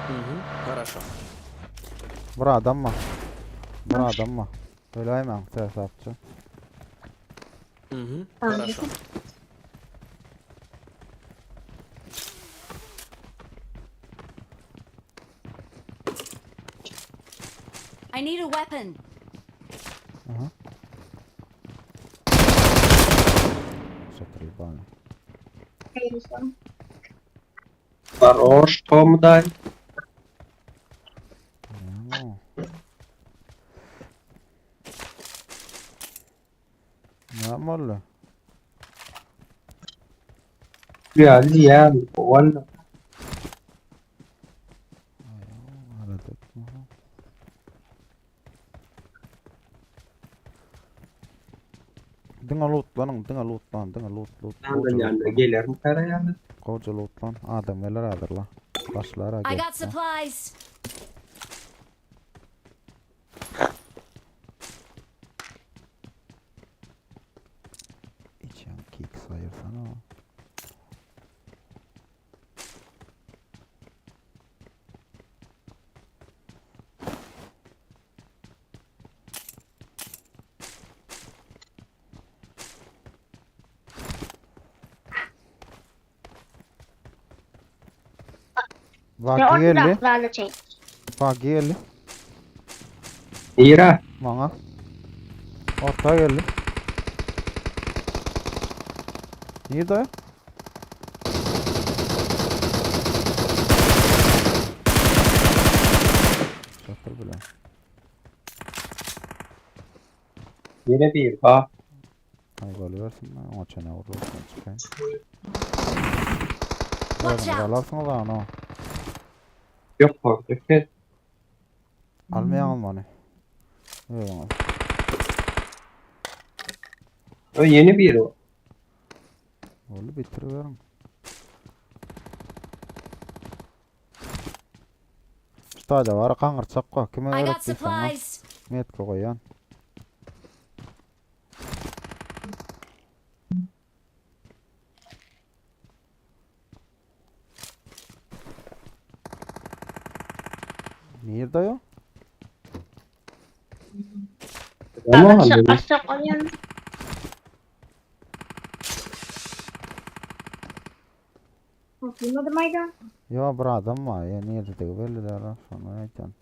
Хорошо. Bir adam mı? Bir adam mı? Öyleymen sesapçı. Хорошо. I need a weapon. Şatırı bana. Хорош, Том, дай. Ne yapmalı? Geldi ya. Valla. Aradık. Dinga lootlanın, dinga lootlan, dinga loot. Ben de yanına gelirim karaya. Koca lootlan. Adam veler adırla. Başlara I got gel. supplies. İçen kick sayırsana. Ne Bak geldi. ortaklarla çek. Bak geldi. İra. Bana. Orta geldi. Nerede? Şatır bile. Yine bir. Ha. Hay golü versin ben. Ama çene vurdu. Çıkayım. Watch out. Alarsın o zaman o. Yok korkak. Almayan almanı. Öyle olmaz. O yeni bir o. Golü bitiriverim. Üstada var kangırçak koy. Kime I got öğrettiysen o. supplies. Metko koyan. Nerede ya? Ama Aşağı anladım. aşağı oyun. Bilmedim ayda. Ya bir adam var ya nerede de belli de ara sonra aytan.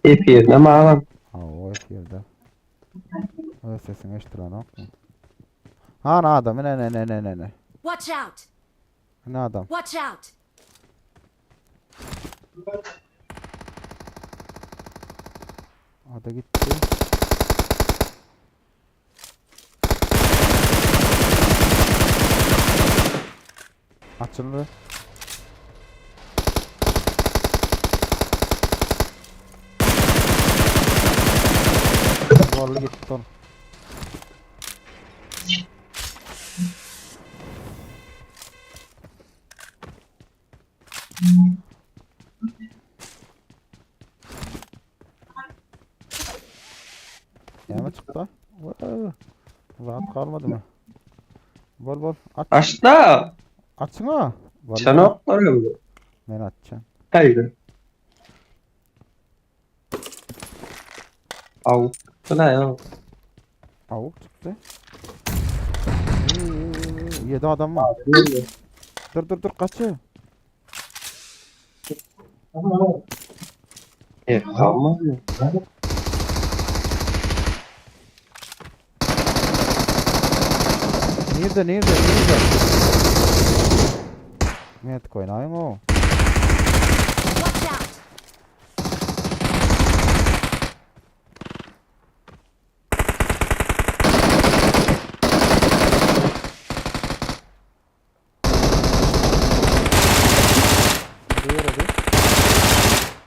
Hep yerine mağlam. Ha o hep yerde. O sesini eştiren ok mu? Ha ne adam ne. Watch out. Ne adam? Watch out. O da gitti. Açıldı. Zorlu gitti ton. Yeme çıktı. Vay, rahat kalmadı mı? Bol aç. Açta. Açsın ha. Vallahi Çanaklar öyle. ben açacağım. Hayır. Av. Bu ne ya? Avuk çıktı. 7 adam var. Dur kaçıyor. Kalmaz mı? Nerede? Net koyayım o. Watch out.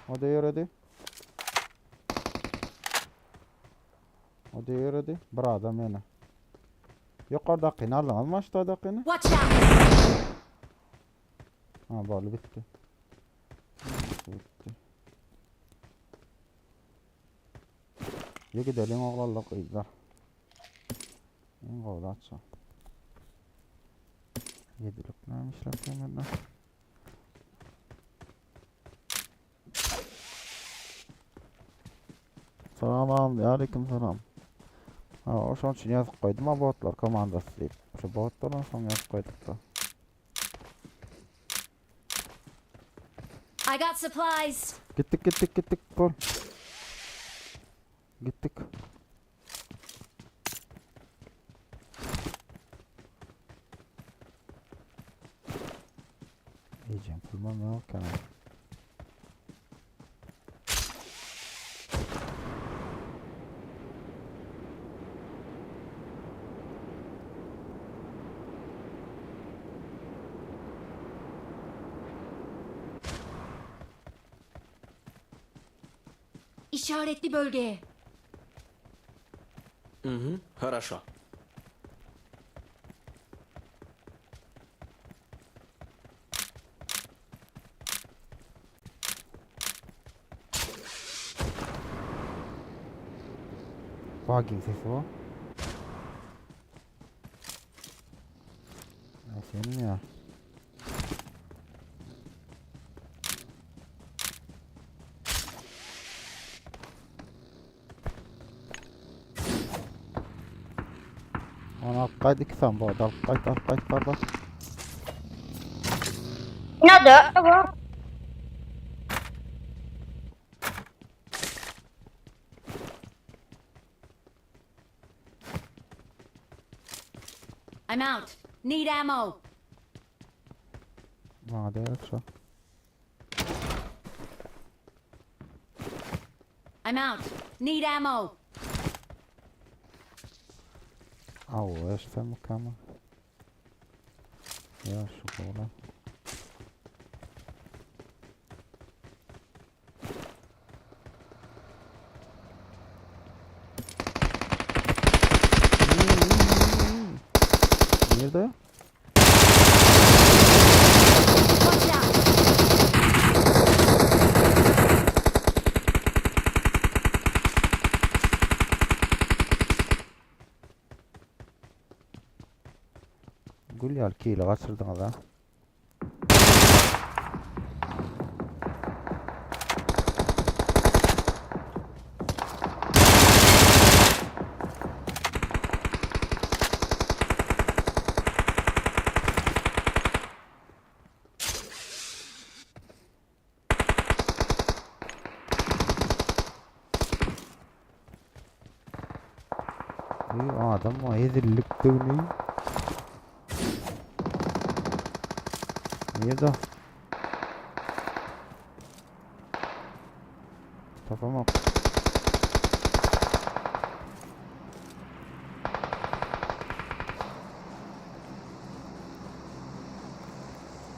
O da yaradı. O da yaradı. Bir adam yana. Yukarıdakini alın aşağıdakini. Watch out. Ha balı bitti. Bitti. Ya gidelim oğlanla kıydılar. En kolay açsa. Yedilik neymiş lan senin? Selam aleyküm selam. Ha, oşon için yazıp koydum ha botlar komandası deyip. Şu botlardan sonra yazıp koyduk da. I got supplies. Gittik gol. Gittik. Yiyeceğim bulmam yok yani. İşaretli bölgeye. Хорошо. Bugging sesi o. Ya senin ya. Ona kaydık sen bu dal kay. Another. Oh, I'm out. Need ammo. Bana da yoksa. I'm out. Need ammo. Au, işte mükemmel. Ya şu kola. Nerede? Watch out. Gül yelkiyle kaçırdınız ha. İyi adam o ezillik dönüyor. Nerede? Tamam.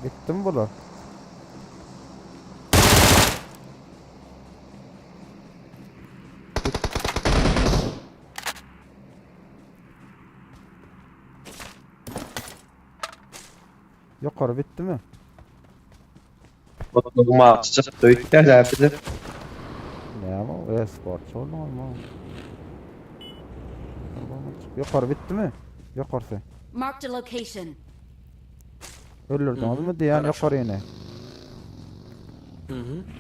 Bitti mi bunlar? Yukarı bitti mi? Botlarıma açacak dövükler derdi. Ne ama o sporcu olmaz mı? Yukarı bitti mi? Yukarısı. Marked a location. Öldürdünüz mü diyen Хорошо. yukarı yine.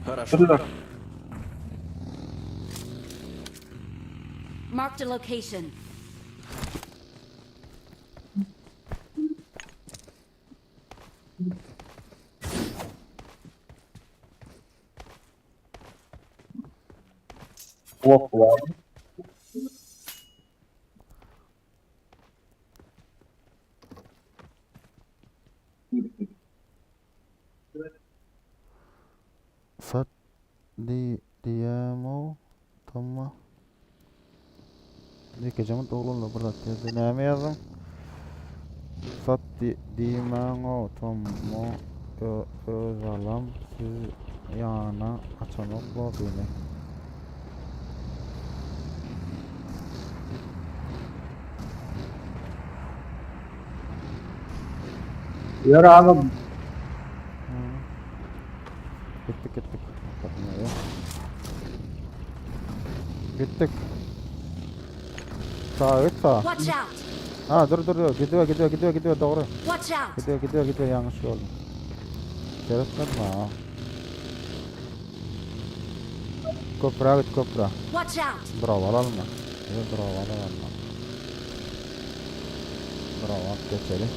Хорошо. Şurada. Marked a location. Hop var. Sat diyemo tamam. Dikeceğim oğlunla bırak yazı. Ne yazdım? Sat diyemo tamam. Özalam siz yana açamak var beni. Yürü abi. Gittik. Bakın ya. Gittik. Sağ. Watch out. Ha dur gidiyor doğru. Watch out! Gidiyor yanlış oldu. Seyretmedim ha. Köprüye git köprüye. Watch out! Bravo alalım mı? Evet bravo alalım. Bravo at geçelim.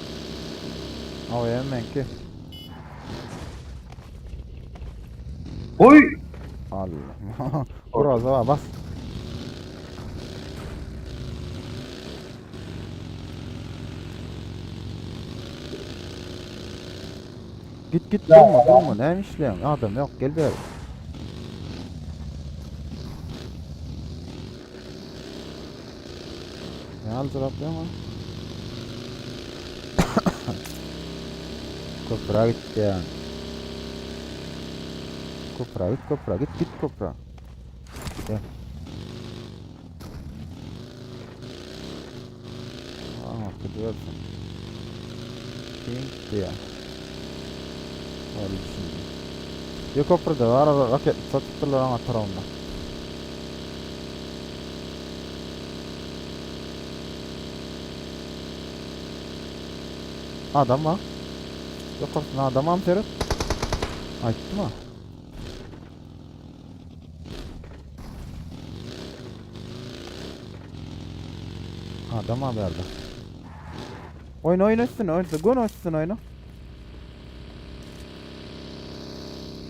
Havaya hemen ki. Oy! Allah. Biraz daha bas. Git durma neymiş lan adam yok gel beri. Ne alacak ama? Köprüye gitti yani. Köprüye git köprüye. Gel. Aa gidiyorsun. Gitti ya. Öyle düşündüm. Bir köprüde var raket satıktılar ama tarafında. Adam var. Yok aslında adam mı Ferit? Açtı mı? Adam haberde. Oyna üstüne Gun üstüne oyna.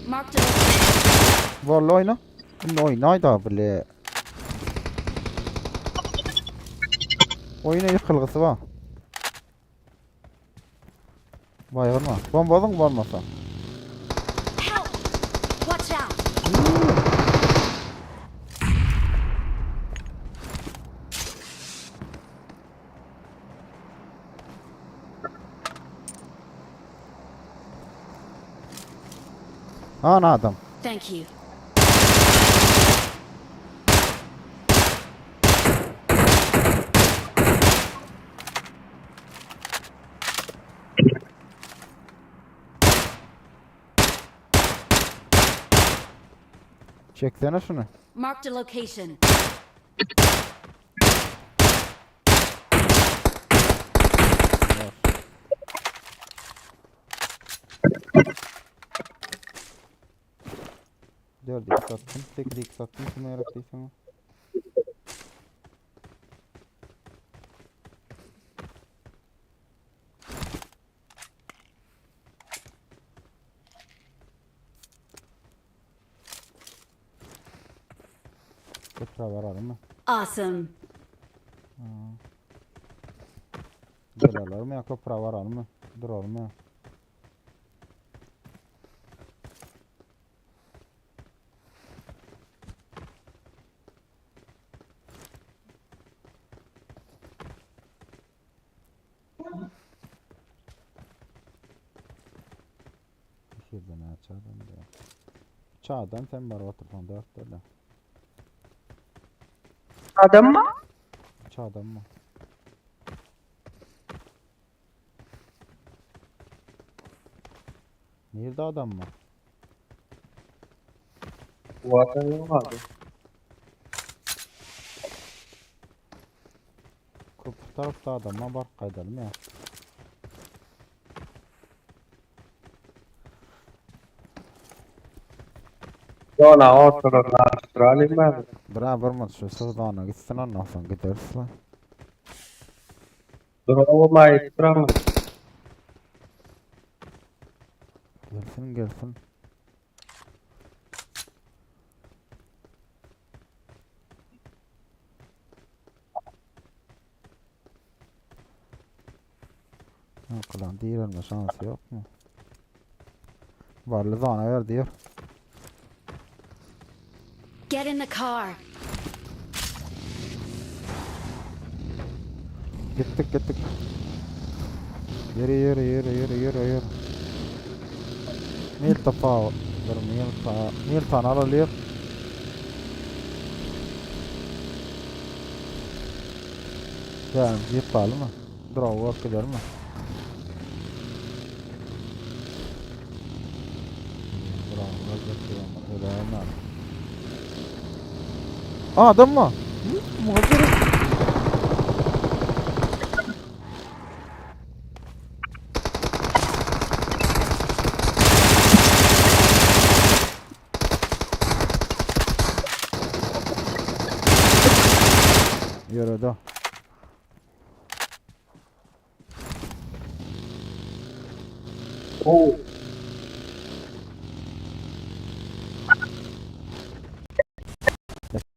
Marked a location. Vallahi oyna. Şimdi oynaydı bile. Oyuna yıkılgısı var. Bayılma. Bombadın varmasa. Help! Watch out! Ana adam. Thank you. Çeksene şunu. Marked a location. Dört x attım. 8 x attım. Kime yarattıysan. Tekrar var mı? Awesome. Gel mı ya köprü var mı? Dur mı? Şuradan açalım da. Çağdan sen bari otursan dört öyle. Adam mı? Çağdan mı? Nerede adam mı? Bu adam yok abi. Köprü tarafta adam var bak kaydedelim ya. Sonra otururlar. Astraliyim ben. Beraber mi şu sığdağına gitsin ondan sonra gideriz lan. Duruma ittiramam. Gelsin. Yok lan değilme şansı yok mu? Varlı zana ver diyor. Get in the car. Gittik. Yürü. Mil tafao. Mil tane alıyor. Yani jip var mı? Bravo work eder mi? Bravo work eder mi? Aa adam mı? Muhacir. Yürüdü. Oo.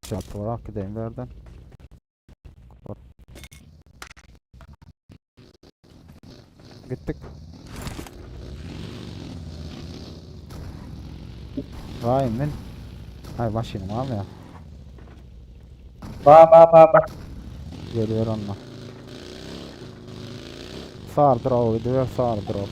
Çatı var. Gideyim verden. Gittik. Vay min. Hay maşinim abi ya. Ba. Geliyor onunla. Sardır o gidiyor sardır o.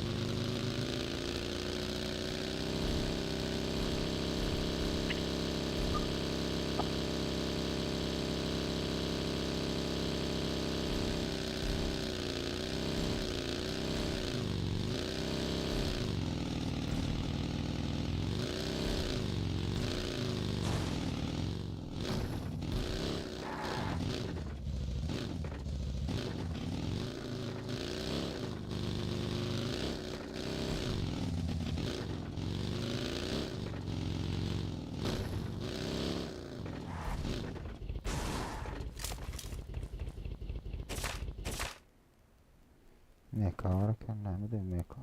Meka var kendine de meka.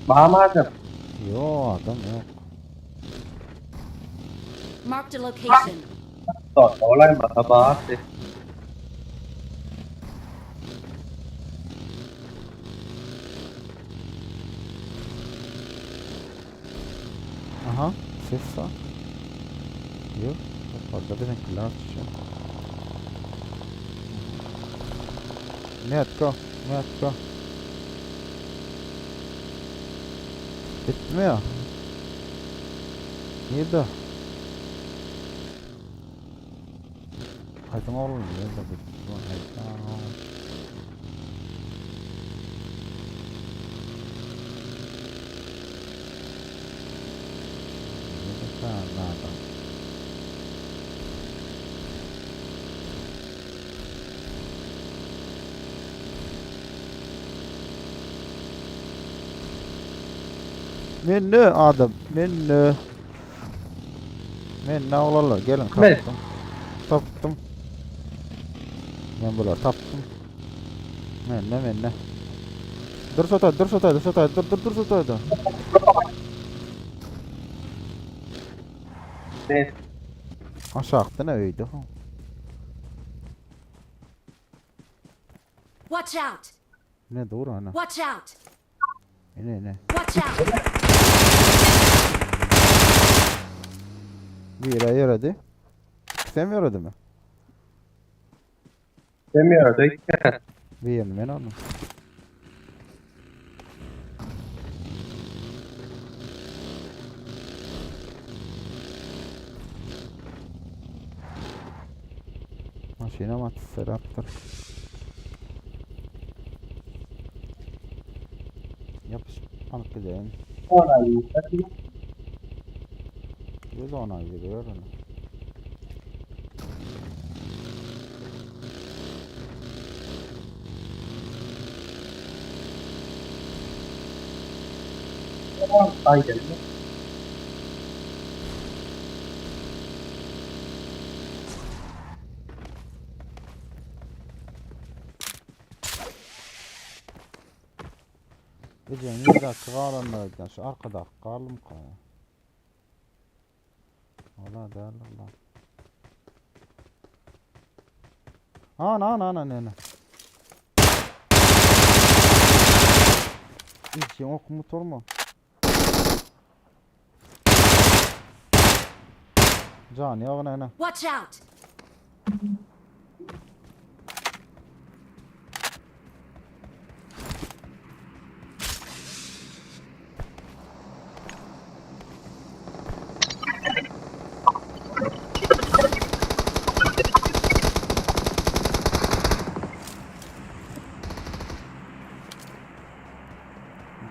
Bağmadım. Yo adam yok. Marked a location. Olay mı? Bağırdı. Aha ses var. Yok. Orada bizimkiler tutuyor. Metko. Metko. Bitti mi ya? Neydi? Haydi oğlum nerede bitti? Haydi. Nada. Minne adam, minne. Minne olarlar, gelin Evet. taptım. Taptım. Ben bular taptım. Minne. Dur sotay, dur sotayda. Ne? Aşağı attı ne öydü? Watch out! Ne doğru ana? Watch out! Ne? Watch out! Bir yere yaradı. Sen mi yaradı mı? Demiyordu. Bir yerini ben aldım. Maşine mat Seraptır. Yapış. Alıp gidelim. Ona iyi. Yüz ona gidiyor öyle. Aynen. Gecenin 100 dakika kalanlardan şu arkada kalım kaya. Ola değerli Allah. Ana ne. Hiç yok motor mu? Can ya ne? Watch out!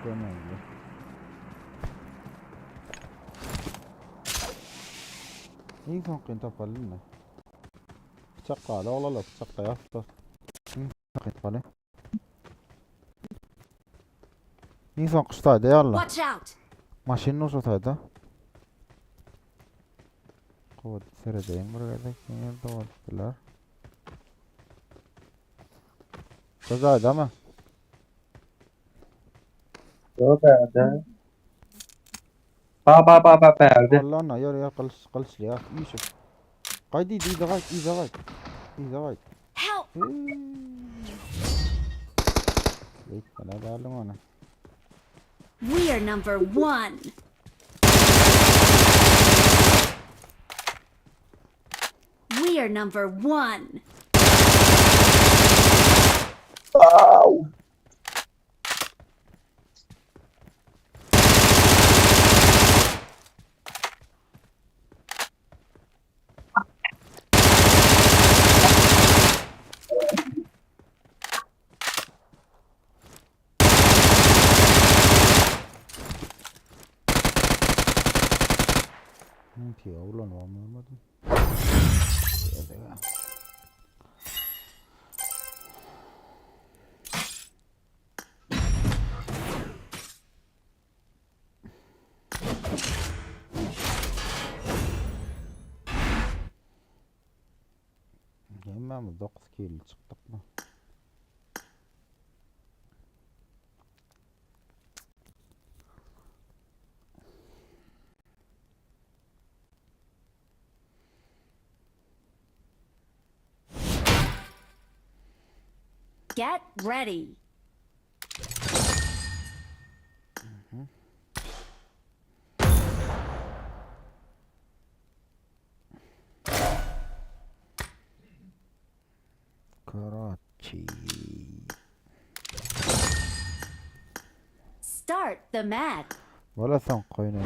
Dönüyor. İyi son kıyın tapalım mı? Bıçak kala olalı bıçak kaya tutar. İyi son kıyın tapalım. İyi son kıştaydı ya Allah. Watch out! Maşinin uçutaydı. Kod seredeyim burada yerde oldular. Kızaydı ama. Yok be. Ba verdi. Allah'ına yarıya kılıç ya. Yusuf. Kaydı izah et. Help! Wait, bana dardım ona. We are number one. We are number one. Thì ấu là nó mới mất. Hemen mi 9 kill çıktık mı? Get ready. Karachi. Start the match. Valla sen koyun.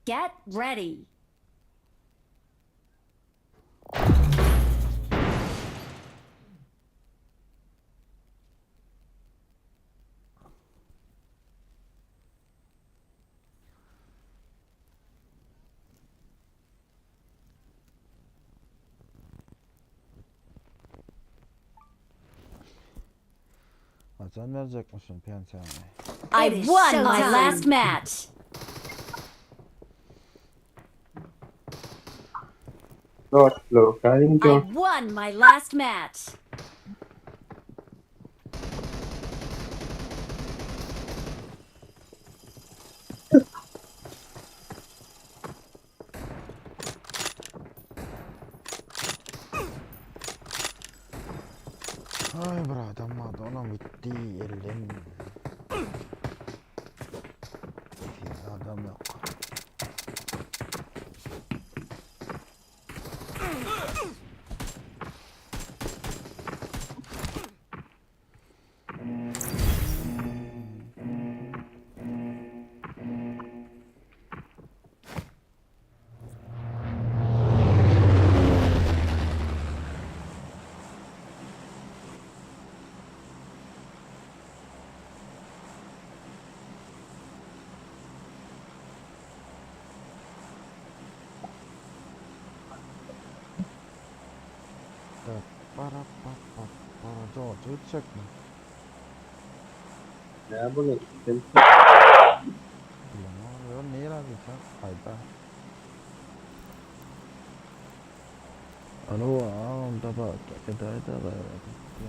Get ready. Sen verecek misin pençemi? I won my last match. Localizing I won my last match. Ay brada Madonna bitti elim. Adam yok. Para George edecek mi? Ne bunu? Bilmiyorum. Niye abi sen? Hayda. Alo, da bak. Kedayda da.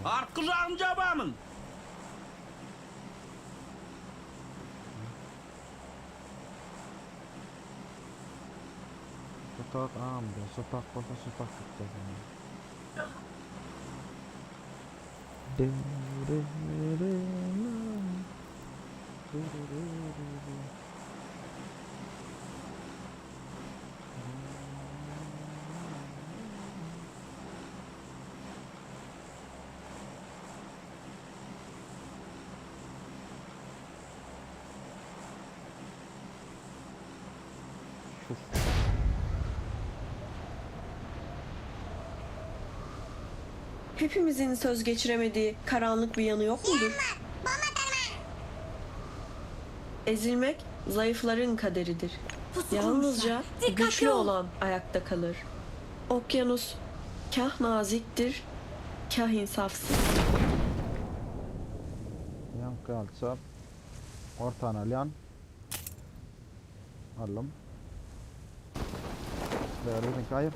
Arkız amca babamın. Sopak amca, sopak olsa sopak gidecek. Hepimizin söz geçiremediği karanlık bir yanı yok mudur? Ezilmek zayıfların kaderidir. Yalnızca güçlü olan ayakta kalır. Okyanus kah naziktir, kah insafsız. Yan kalça. Ortana lan. Alım. Verin kayır.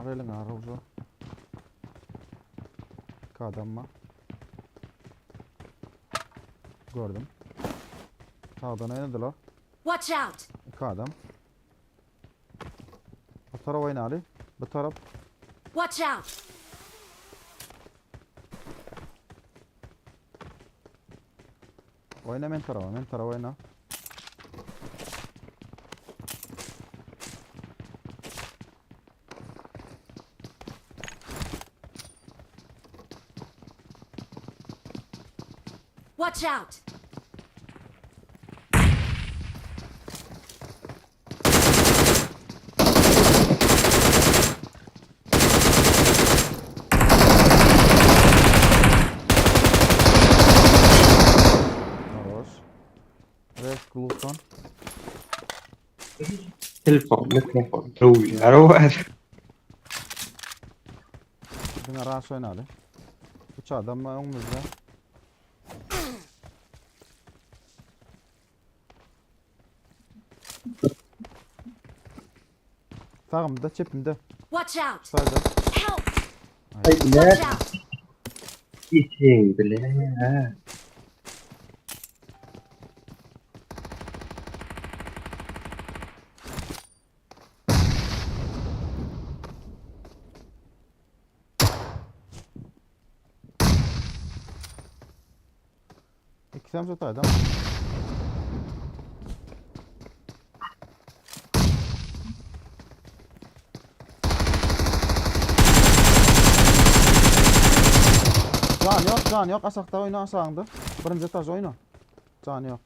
Arayın arayın. Kadam mı? Gördüm. Sağdan oynadılar. Watch out! İki adam. Bu taraf oyna Ali. Bu taraf. Watch out! Oyna men tarafa. Men tarafa oyna. Watch out! Hoş. Red Glufon. Telefon, mikrofon, rullar var. Buna rahatsız oyna Ali. Üç adam var önümüzde. Sağımda, çepimde. Watch out! Sağda. Help! Haydi Watch out! geçeyim bile. Ha. İki samsa tayda. Can yok. Asakta oyna asağında. Birinci etaj oyna. Can yok.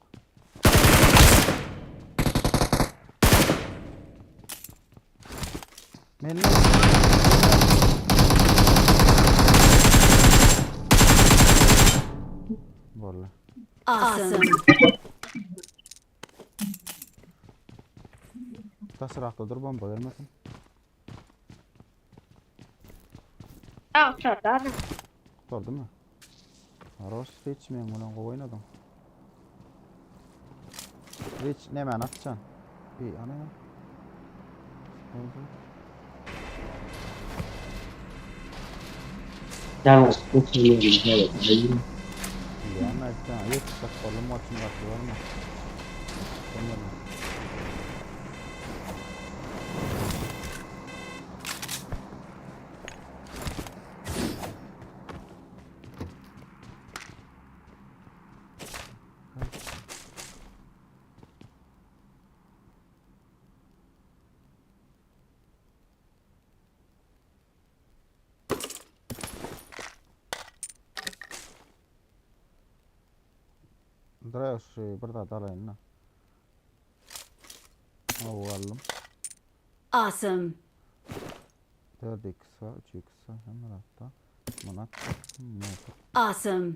Melli. Vallahi. Awesome! Tasırakta dur bomba vermesin. Tao sợ đó nè. Sordu mu? Aros hiç mi ulan oynadım. Hiç ne men atacaksın? Bir ana ya. Yalnız bu filmi güzel. Ya nereden? Yok bak oğlum maçın vakti var mı? Tamam. Dres bir daha dalayın lan. Ovalım. Awesome! 4 kısa, 3 kısa hemen hatta. Manat. Awesome!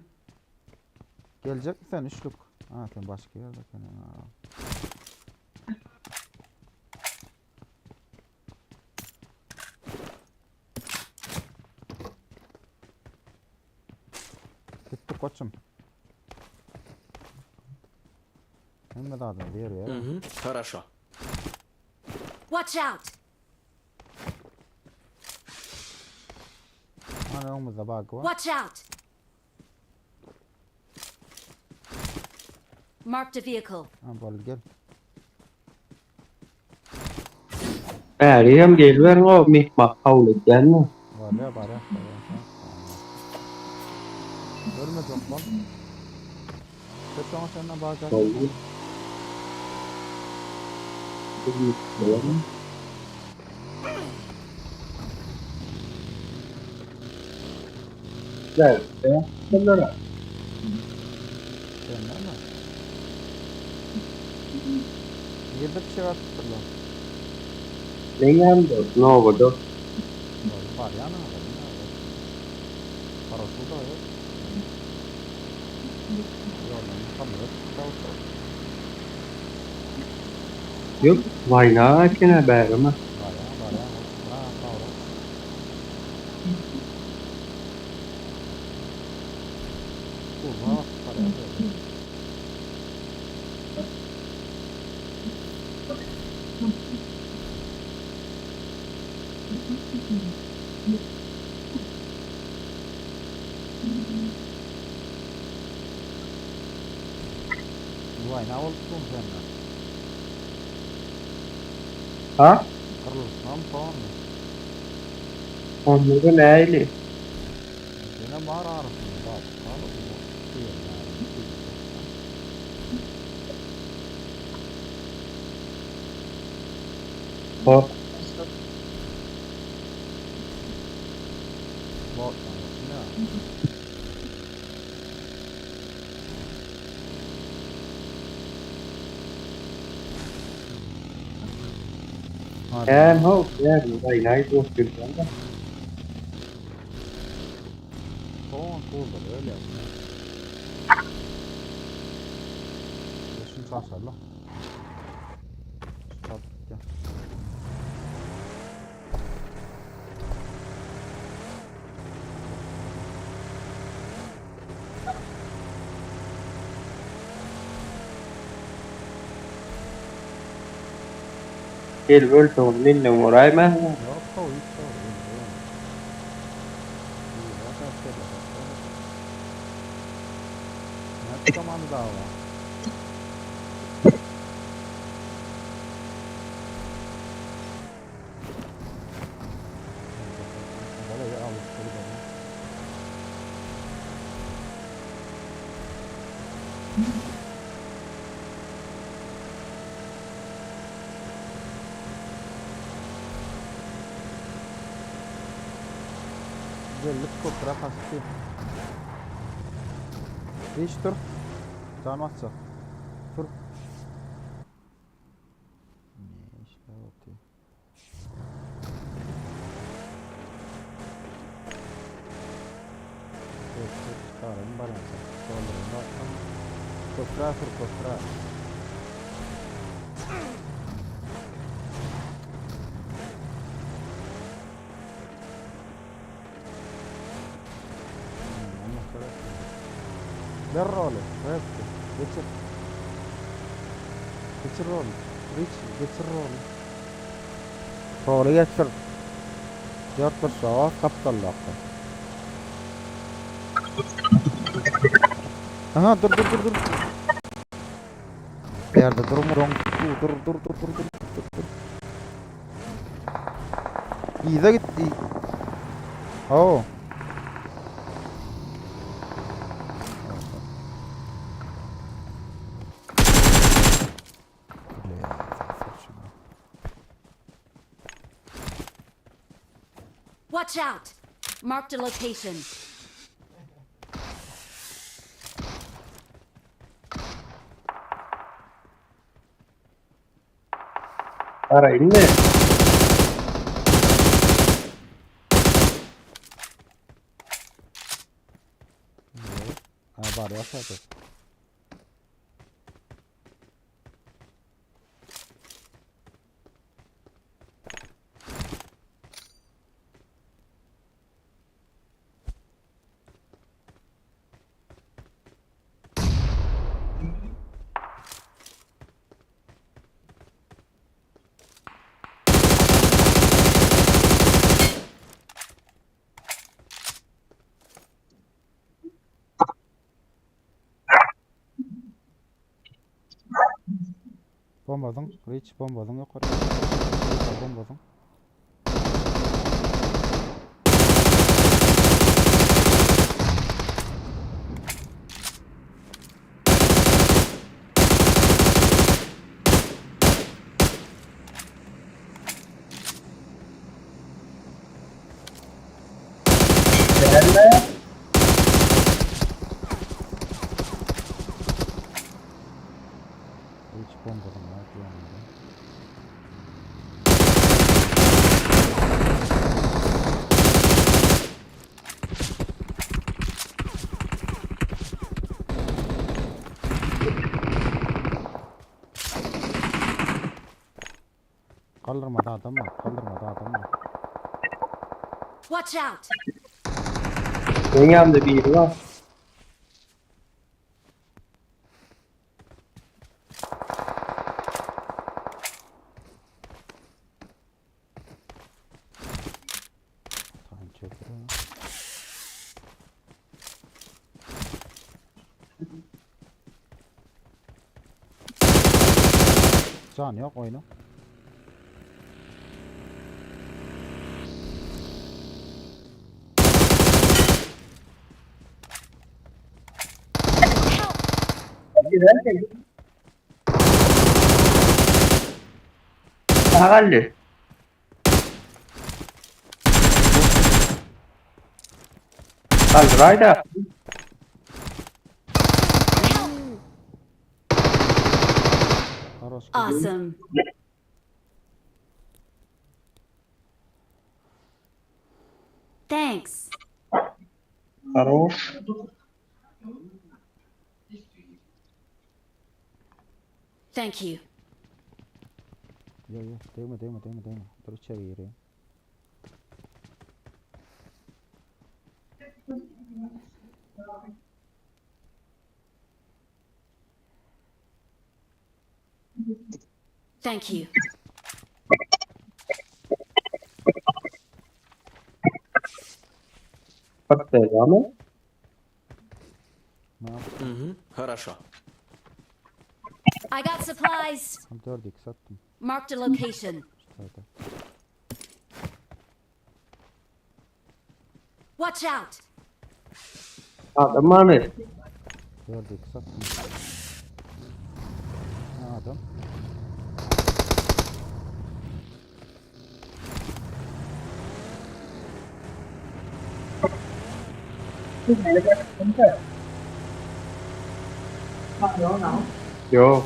Gelecek mi sen üçlük? Ha sen başka yerde kendin ha. Gitti koçum. Hem de adam diğer ya. Хорошо. Watch out! Hani önümüzde bug var. Watch out! Marked a vehicle. Ha böyle gel. Em geliyor ngo mi bak hầu chán mà. Var ya. Görmedim lan. Hep sana senden bazen. Hầu cái gì nữa. Đây, đấy, rất là Senden mi? Yerde bir şey var lan. lấy ngắm được ngô vào đâu. Var ya ne var? Parası da yok. Yoldan Yok, vayna kene bärimi. Vay ne oldu senden? Ha? Kırılsam tamam mı? Onları näili? Gene bağır ağrısın. Bak, ağrısın. Duyuyorum yani. O Bak, ne? en ho, yani vaynayı dosturdan. Tamam, cool öyle yapma. Yaşın sarsar lan. Çarptık ya. El vuelto linne morayma. Yok, o hiç sorun değil. İyi, zaten şöyle bak. Ne zamanı daha var? Böyle bir alıp şöyle böyle. Güzellik kopra kastı. Hiç dur. Canmazsa. Dur. Ne işte atıyor. Çıkarım bana. Sollarında atsam. Kopra fır kopra. Ver rolü. Resti. Geçir. Geçir rolü. Geçir rolü. Rolü geçir. Dört bir sağa kaptallıkta. Aha dur. Yerde durma. Dur. İyi de gitti. Oo. Watch out! Marked a location. Ara inne. Ha bari yapar. Bombadın, reach bombadın yukarı. Bombadın. Gelme. Reach bombadın ya. Yanında. Kaldırmada adam var. Kaldırmada adam var. Watch out! Benim yanımda biri var. Tamam çekiyor. Can yok oyunu. Agalli. Al rayda. Karos gibi. Awesome. Thanks. Хорош. Thank you. Yo yo değme. Dur içeri gireyim. Thank you. Подтягиваем. Ne yap? Хорошо. I got supplies. 4x attım. Marked a location. Hadi. Watch out! Adam mana? 4x attım. Ne adam? Yo.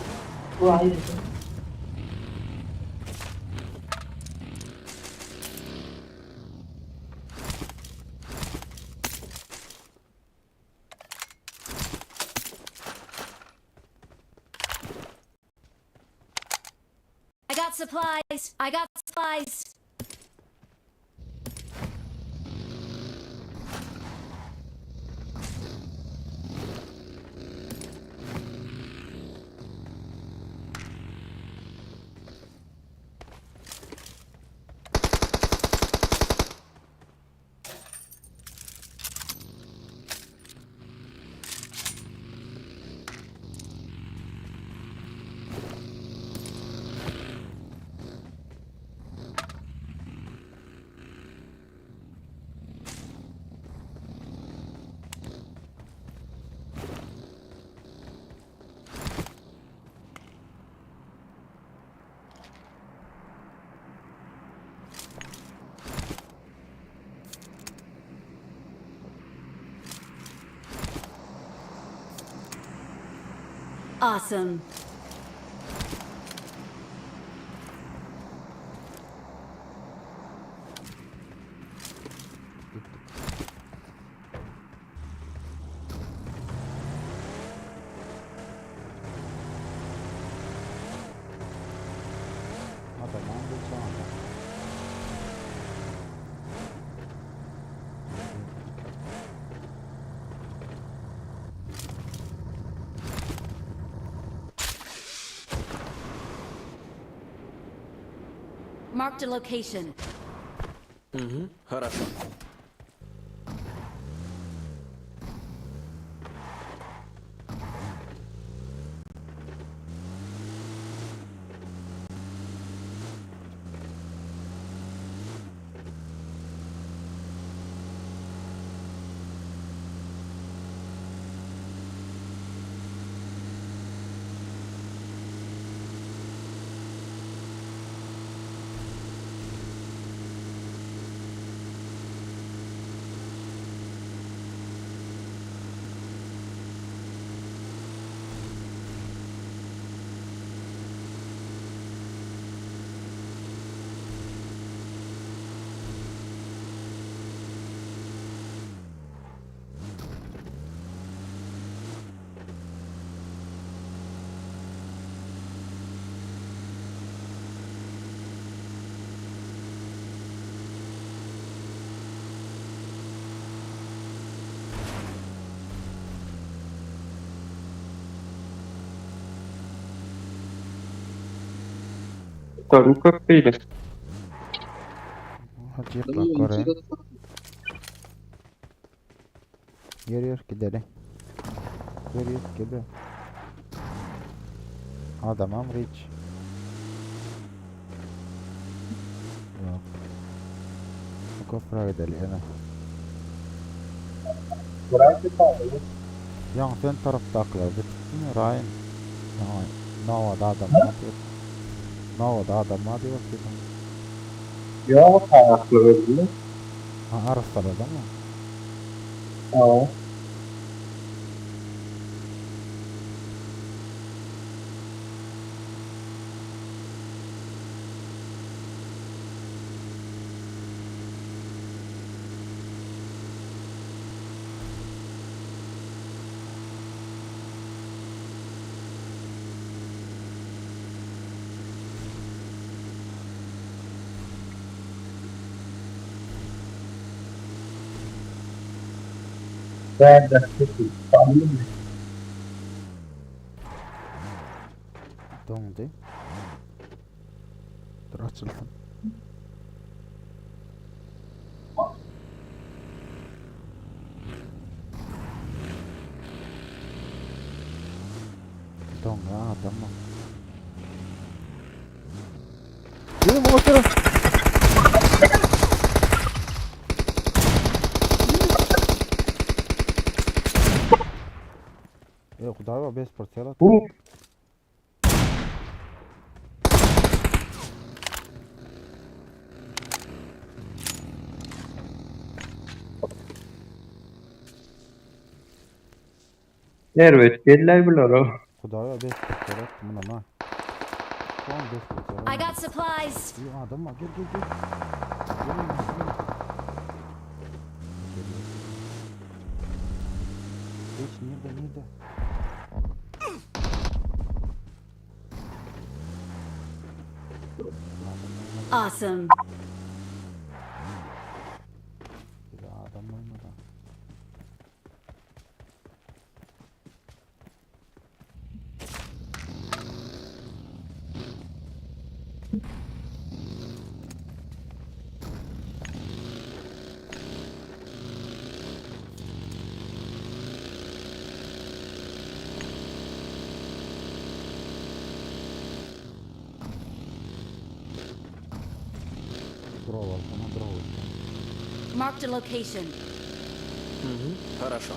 I got supplies. I got supplies. Awesome. Adam bu sağda. Marked a location. Хорошо. Doktorun köpeğiyle. Hadi yıkla Kore. Yürüyor gidelim. Yürüyor gibi. Adamım Rich. Yok. Bu köprüye gidelim yine. Yan sen taraftakiler bitti mi Ryan? Nova'da adam var diyor. Nova'da adam var diyor dedim. Yok ayaklı öldü. Ha Aras'ta da mı? Aa. Nerede? Tanrı mı? Dondu. Dur açılsın. Dong ya adam mı? Yürü bu motoru. Куда его без портфеля? Evet, geldiler bilir o. Куда его без портфеля? Мына ма. Son без портфеля. I got supplies. İyi adam var. Gel gel gel. Gelin, gelin. Geç nerede? Awesome. Bir de adam olmadı. Дрова, она дрова. Marked a location. Хорошо.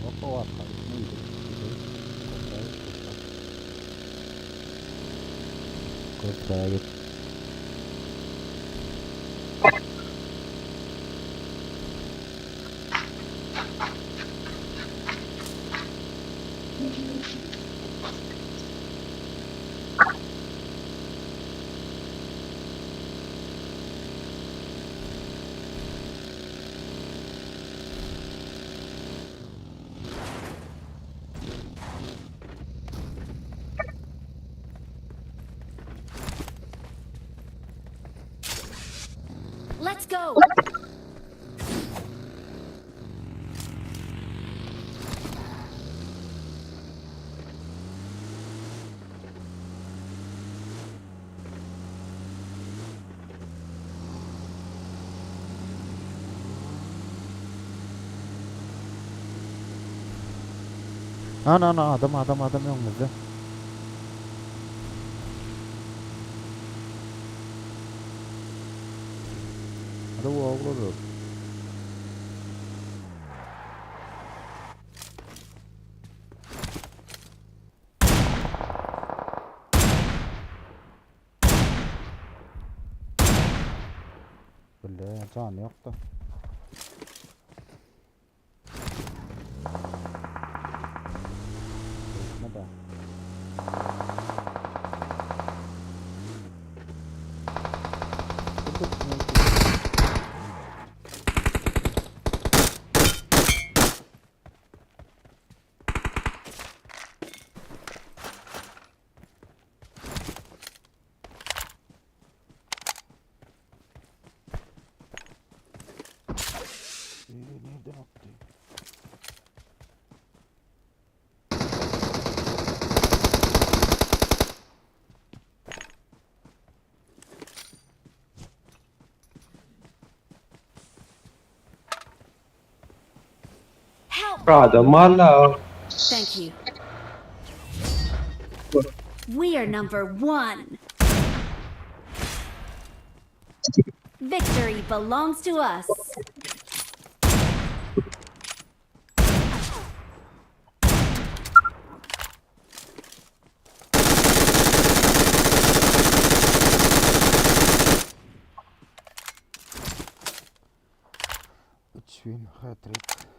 Опа, лапка. Köprüye git. Let's go. Ana adam yok bizde. Hadi bu oğlu. Böyle can yok da. Ne da? Adam hala Thank you. We are number 1. Victory belongs to us. Win hat-trick.